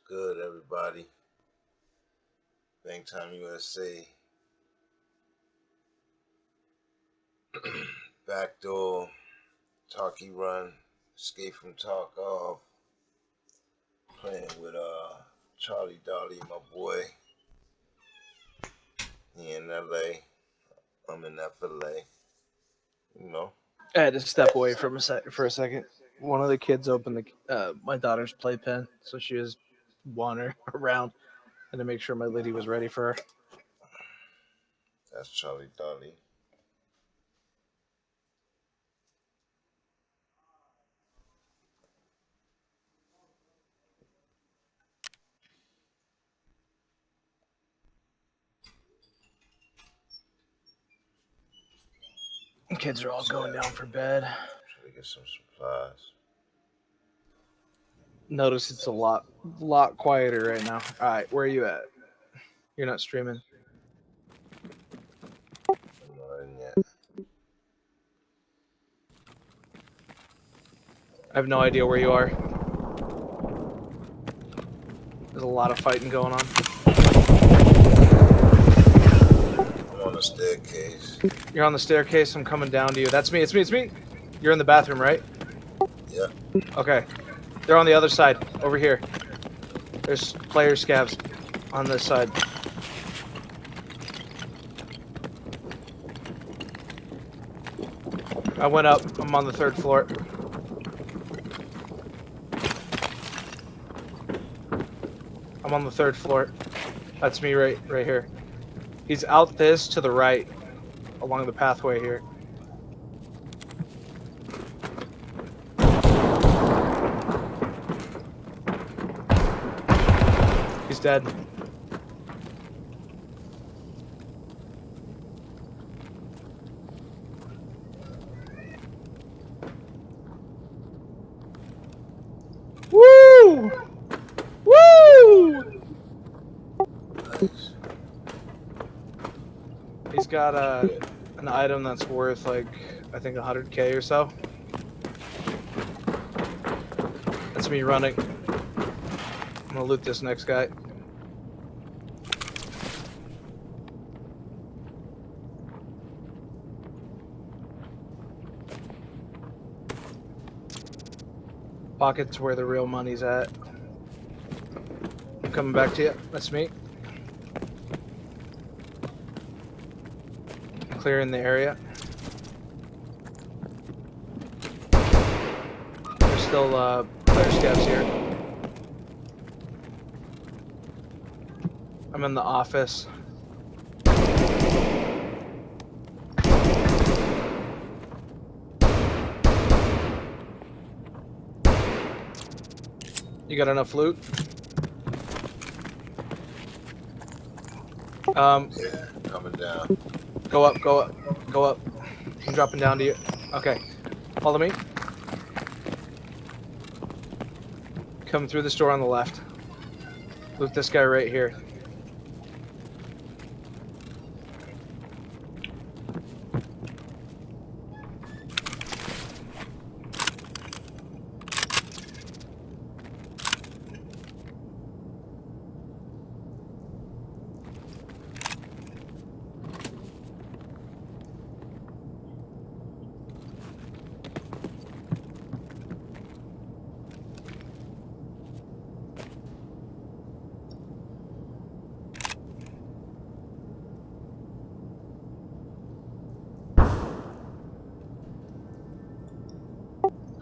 Good, everybody. Bang Time USA. Backdoor. Tarky Run. Escape from Tarkov. Playing with Charlie Dolly, my boy. He in LA. I'm in FLA. You know. I had to step away for a second. One of the kids opened my daughter's playpen, so she was wandering around, and to make sure my lady was ready for her. That's Charlie Dolly. The kids are all going down for bed. Try to get some supplies. Notice it's a lot quieter right now. All right, where are you at? You're not streaming. I'm not in yet. I have no idea where you are. There's a lot of fighting going on. I'm on the staircase. You're on the staircase. I'm coming down to you. That's me. It's me. You're in the bathroom, right? Yeah. Okay. They're on the other side, over here. There's player scavs on this side. I went up. I'm on the 3rd floor. I'm on the 3rd floor. That's me right here. He's out this to the right, along the pathway here. He's dead. Woo! Woo! Nice. He's got an item that's worth like, I think 100k or so. That's me running. I'm gonna loot this next guy. Pockets where the real money's at. I'm coming back to you. That's me. Clearing the area. There's still player scavs here. I'm in the office. You got enough loot? Yeah, coming down. Go up. I'm dropping down to you. Okay. Follow me. Come through this door on the left. Loot this guy right here.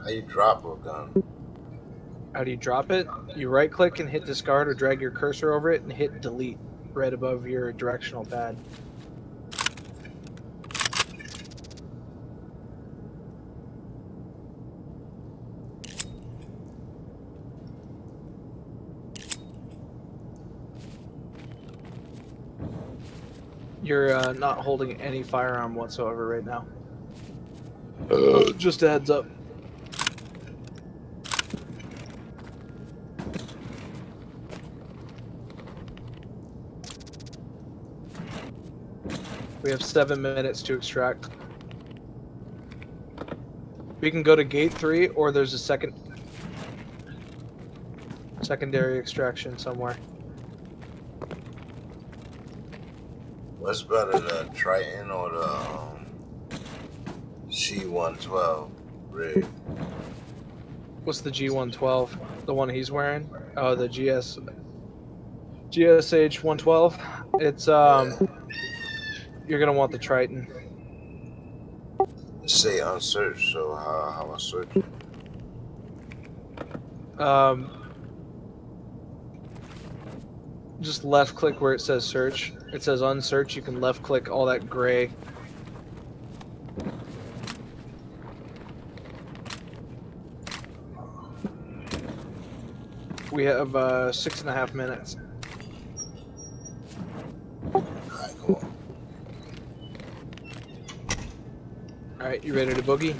How you drop a gun? How do you drop it? You right click and hit discard or drag your cursor over it and hit delete right above your directional pad. You're not holding any firearm whatsoever right now. Just a heads up. We have 7 minutes to extract. We can go to gate 3, or there's a second Secondary extraction somewhere. What's better, the Triton or the C-112 rig? What's the G112? The one he's wearing? Oh, the GSH 112. It's Yeah. you're gonna want the Triton. It say unsearched, so how I search it? Um, just left click where it says search. It says unsearch. You can left click all that gray. We have 6.5 minutes. Alright, come on. All right, you ready to boogie?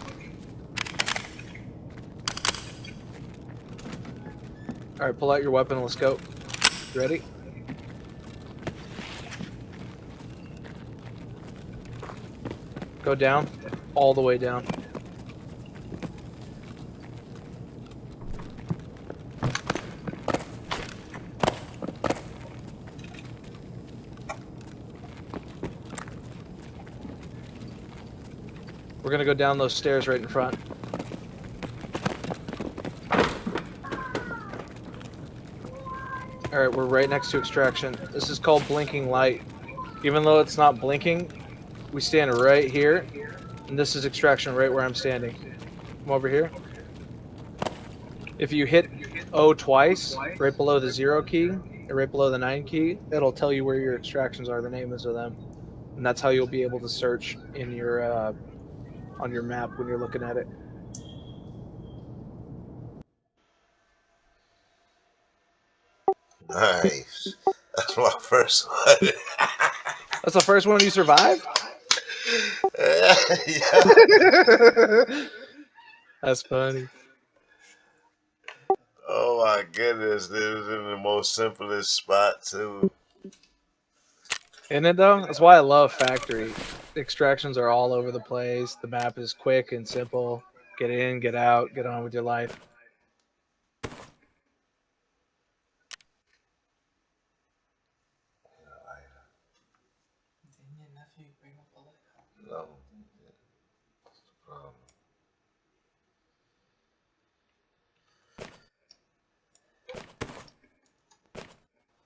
All right, pull out your weapon. Let's go. You ready? Go down, all the way down. We're gonna go down those stairs right in front. All right, we're right next to extraction. This is called blinking light. Even though it's not blinking, we stand right here, and this is extraction right where I'm standing. Come over here. If you hit O twice, right below the 0 key, and right below the 9 key, it'll tell you where your extractions are, the names of them. And that's how you'll be able to search in your on your map when you're looking at it. Nice. That's my first one. That's the first one you survived? Yeah. That's funny. Oh my goodness, this was in the most simplest spot too. Isn't it though? That's why I love factory. Extractions are all over the place. The map is quick and simple. Get in, get out, get on with your life. No. Um,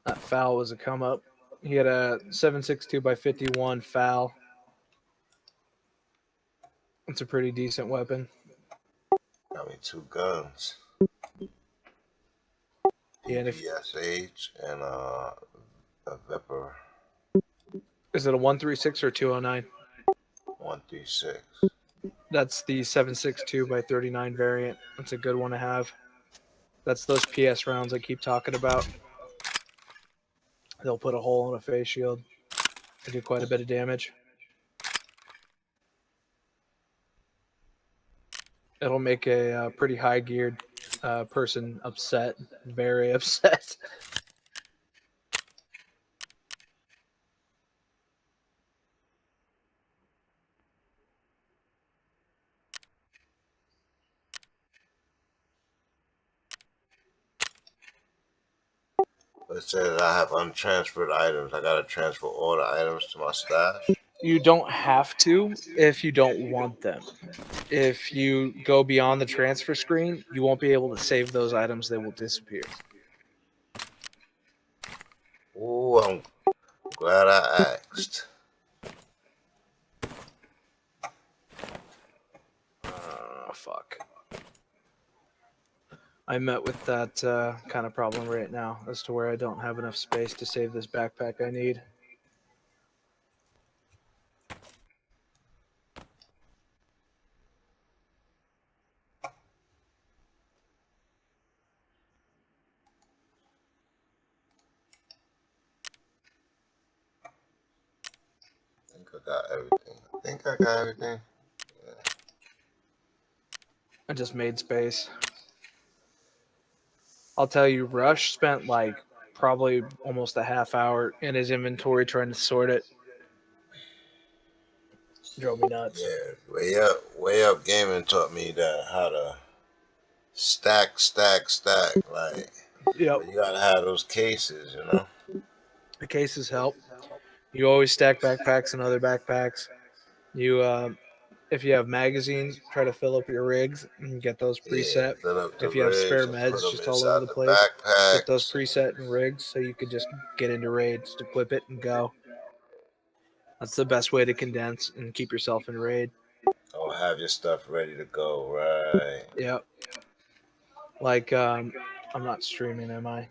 That foul was a come up. He had a 7.62 by 51 foul. It's a pretty decent weapon. got me 2 guns. Yeah, and if PPSH and a Vipper is it a 136 or 209? 136. That's the 7.62 by 39 variant. That's a good one to have. That's those PS rounds I keep talking about. They'll put a hole in a face shield. They do quite a bit of damage. It'll make a pretty high geared person upset, very upset. It says I have untransferred items. I gotta transfer all the items to my stash. You don't have to if you don't want them. If you go beyond the transfer screen, you won't be able to save those items. They will disappear. Ooh, I'm glad I asked. Fuck. I met with that kind of problem right now as to where I don't have enough space to save this backpack I need. I think I got everything. I think I got everything. Yeah. I just made space. I'll tell you, Rush spent like probably almost a half hour in his inventory trying to sort it. Drove me nuts. Yeah, way up gaming taught me that how to stack. Like Yep. But you gotta have those cases, you know. The cases help. You always stack backpacks and other backpacks. You, if you have magazines, try to fill up your rigs and get those Yeah, preset. fill up the If you have spare rigs and put meds them just all over inside the the place, get those backpacks. preset and rigs so you could just get into raid, just equip it and go. That's the best way to condense and keep yourself in raid. Or have your stuff ready to go, right? Yep. Like, I'm not streaming, am I?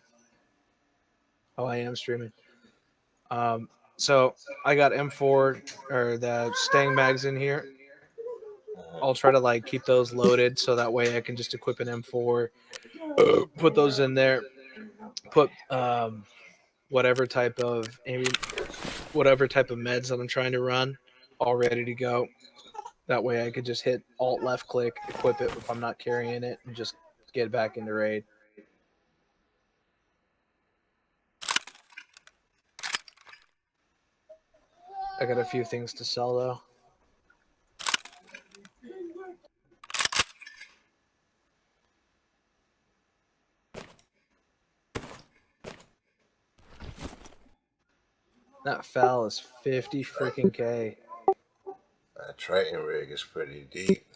Oh, I am streaming. So I got M4 or the Stang mags in here. I'll try to like keep those loaded so that way I can just equip an M4, put those in there, put whatever type of whatever type of meds that I'm trying to run, all ready to go. That way I could just hit Alt left click, equip it if I'm not carrying it, and just get back into raid. I got a few things to sell though. That foul is 50 freaking K. That Triton rig is pretty deep.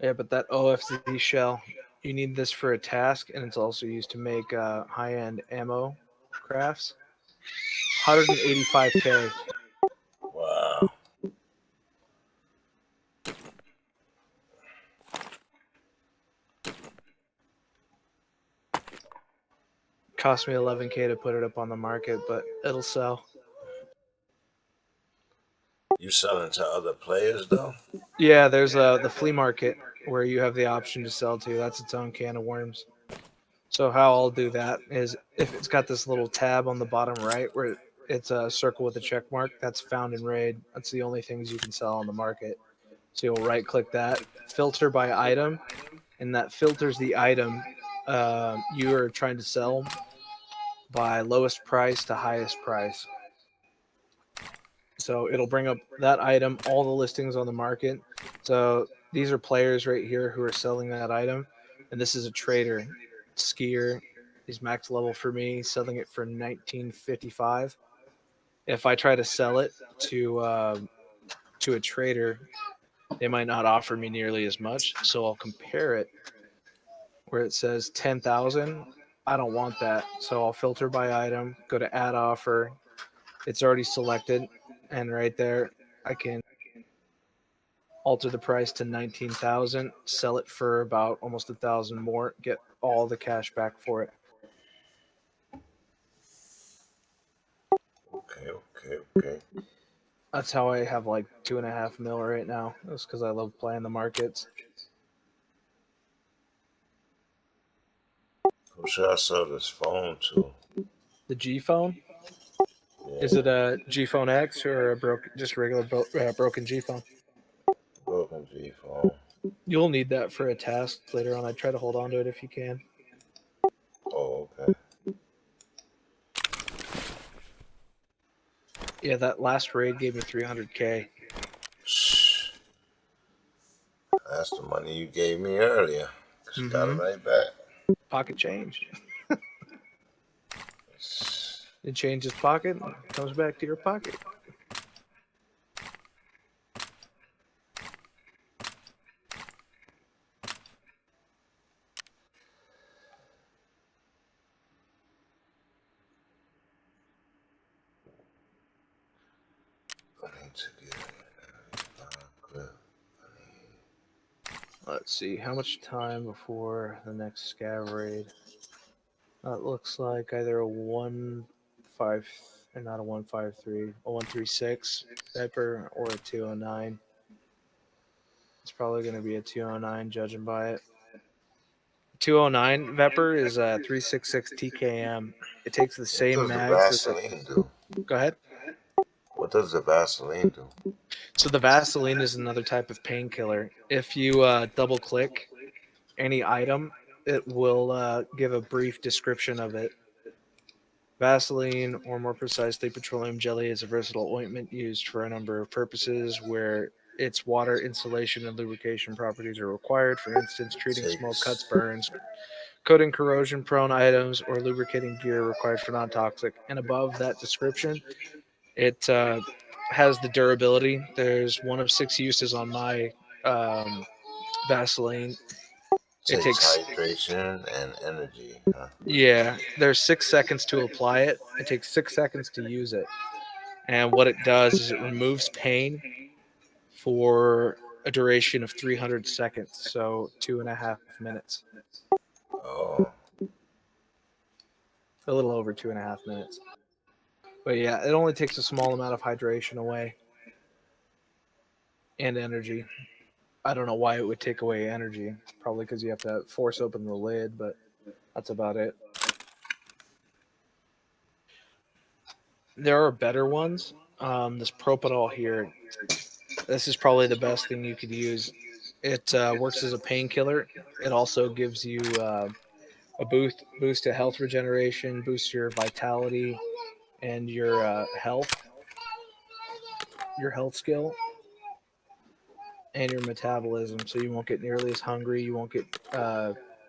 Yeah, but that OFZ shell, you need this for a task, and it's also used to make high-end ammo crafts. 185K. Wow. Cost me 11K to put it up on the market, but it'll sell. You selling to other players though? Yeah, there's the flea market where you have the option to sell to. That's its own can of worms. So how I'll do that is if it's got this little tab on the bottom right where it's a circle with a check mark, that's found in raid. That's the only things you can sell on the market. So you'll right click that, filter by item, and that filters the item you are trying to sell by lowest price to highest price. So it'll bring up that item, all the listings on the market. So these are players right here who are selling that item, and this is a trader, skier. He's max level for me, selling it for 1955. If I try to sell it to a trader, they might not offer me nearly as much. So I'll compare it where it says 10,000. I don't want that, so I'll filter by item, go to add offer. It's already selected, and right there I can alter the price to 19,000, sell it for about almost 1,000 more, get all the cash back for it. Okay, okay, okay. That's how I have like 2.5 mil right now. That's because I love playing the markets. Who should I sell this phone to? The G phone, is Yeah, it a G phone X or a just regular broken G phone? broken G phone. You'll need that for a task later on. I'd try to hold on to it if you can. Oh, okay. Yeah, that last raid gave me 300K. Shh. That's the money you gave me earlier. Just got it Mm-hmm. right back. Pocket change. Shh. It changes pocket, and comes back to your pocket. I need to get grip. Let's see, how much time before the next scav raid? It looks like either a 1.5 or not a 1.53, a 1.36 Viper or a 209. It's probably going to be a 209, judging by it. 209 Viper is a 366 TKM. It takes the What same does the mags. This Vaseline do? Go ahead. What does the Vaseline do? So the Vaseline is another type of painkiller. If you double click any item, it will give a brief description of it. Vaseline, or more precisely, petroleum jelly, is a versatile ointment used for a number of purposes where its water, insulation, and lubrication properties are required. For instance, treating smoke, cuts, Takes. burns, coating corrosion-prone items, or lubricating gear required for non-toxic. And above that description, it has the durability. There's one of 6 uses on my um, Vaseline. It Takes takes hydration and energy. Huh? Yeah, there's 6 seconds to apply it. It takes 6 seconds to use it. And what it does is it removes pain for a duration of 300 seconds, so 2.5 minutes. Oh, A little over 2.5 minutes. But yeah, it only takes a small amount of hydration away and energy. I don't know why it would take away energy. Probably because you have to force open the lid, but that's about it. There are better ones. This propanol here, this is probably the best thing you could use. It works as a painkiller. It also gives you a boost to health regeneration, boosts your vitality and your health skill, and your metabolism. So you won't get nearly as hungry. You won't get.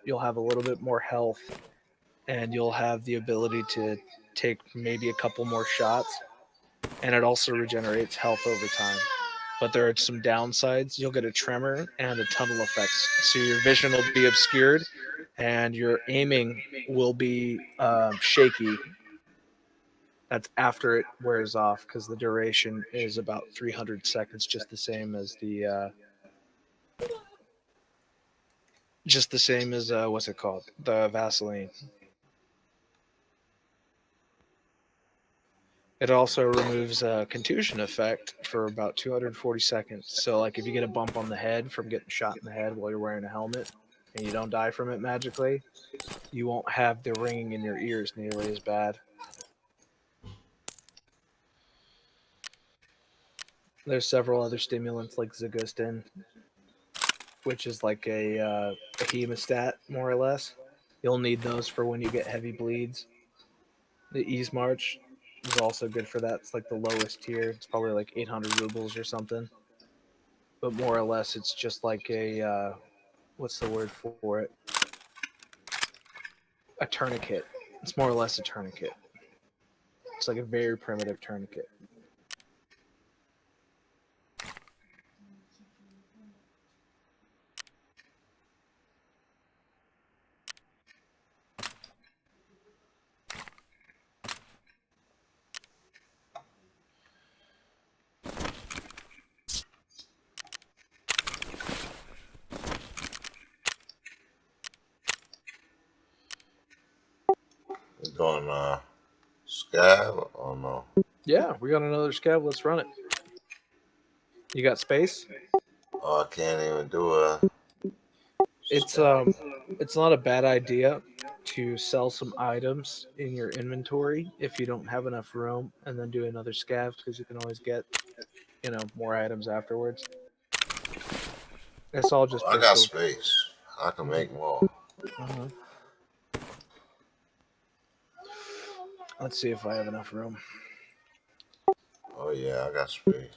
You'll have a little bit more health, and you'll have the ability to take maybe a couple more shots. And it also regenerates health over time. But there are some downsides. You'll get a tremor and a tunnel effects. So your vision will be obscured, and your aiming will be shaky. That's after it wears off because the duration is about 300 seconds, just the same as what's it called, the Vaseline. It also removes a contusion effect for about 240 seconds. So, like, if you get a bump on the head from getting shot in the head while you're wearing a helmet and you don't die from it magically, you won't have the ringing in your ears nearly as bad. There's several other stimulants like Zagustin, which is like a hemostat, more or less. You'll need those for when you get heavy bleeds. The Ease March is also good for that. It's like the lowest tier. It's probably like 800 rubles or something. But more or less, it's just like a what's the word for it? A tourniquet. It's more or less a tourniquet. It's like a very primitive tourniquet. we going scab or no? Yeah, we got another scab. Let's run it. You got space? Oh, I can't even do a It's scab. it's not a bad idea to sell some items in your inventory if you don't have enough room, and then do another scav because you can always get more items afterwards. It's all just I got personal. space. I can Mhm. make more. Uh-huh. Let's see if I have enough room. Oh yeah, I got space.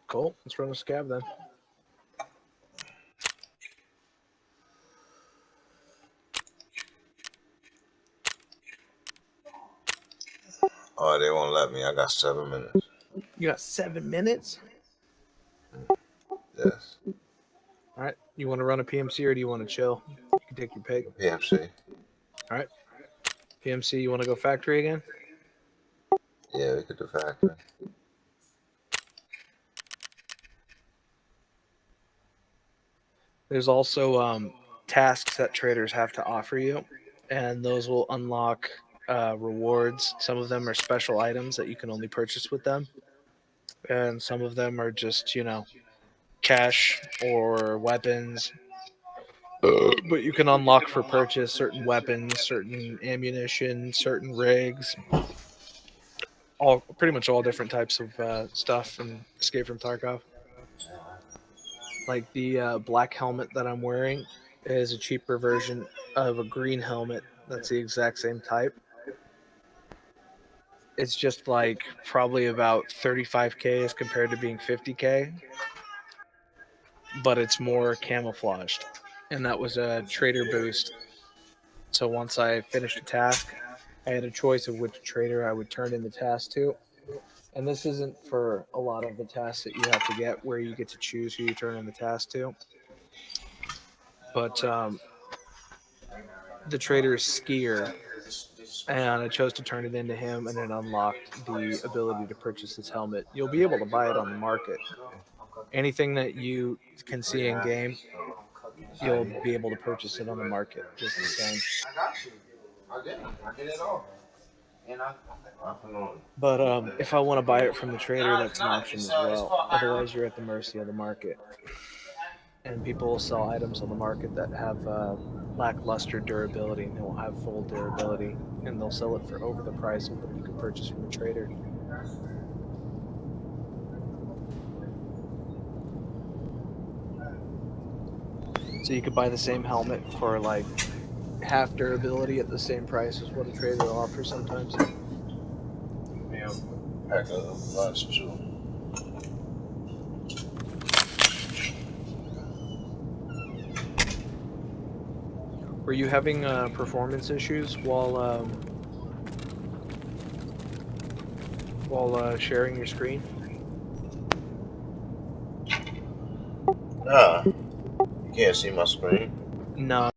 Cool. Let's run a scab then. Oh, they won't let me. I got 7 minutes. You got 7 minutes. Yes. All right. You want to run a PMC or do you want to chill? You can take your pick. PMC. All right. PMC. You want to go factory again? Yeah, we could do factory. There's also tasks that traders have to offer you, and those will unlock rewards. Some of them are special items that you can only purchase with them, and some of them are just cash or weapons. But you can unlock for purchase certain weapons, certain ammunition, certain rigs, pretty much all different types of stuff in Escape from Tarkov. Like the black helmet that I'm wearing is a cheaper version of a green helmet that's the exact same type. It's just like probably about 35k as compared to being 50k, but it's more camouflaged. And that was a trader boost. So once I finished a task, I had a choice of which trader I would turn in the task to. And this isn't for a lot of the tasks that you have to get where you get to choose who you turn in the task to. But the trader is Skier, and I chose to turn it into him, and it unlocked the ability to purchase this helmet. You'll be able to buy it on the market. Anything that you can see in game, you'll be able to purchase it on the market just the same. I got you. I get it all. And But if I want to buy it from the trader, that's an option as well. Otherwise, you're at the mercy of the market. And people will sell items on the market that have lackluster durability and they won't have full durability, and they'll sell it for over the price of what you could purchase from a trader. So you could buy the same helmet for like half durability at the same price as what a trader will offer sometimes. me a pack of lunch too. Were you having performance issues while sharing your screen? Nah, you can't see my screen. No,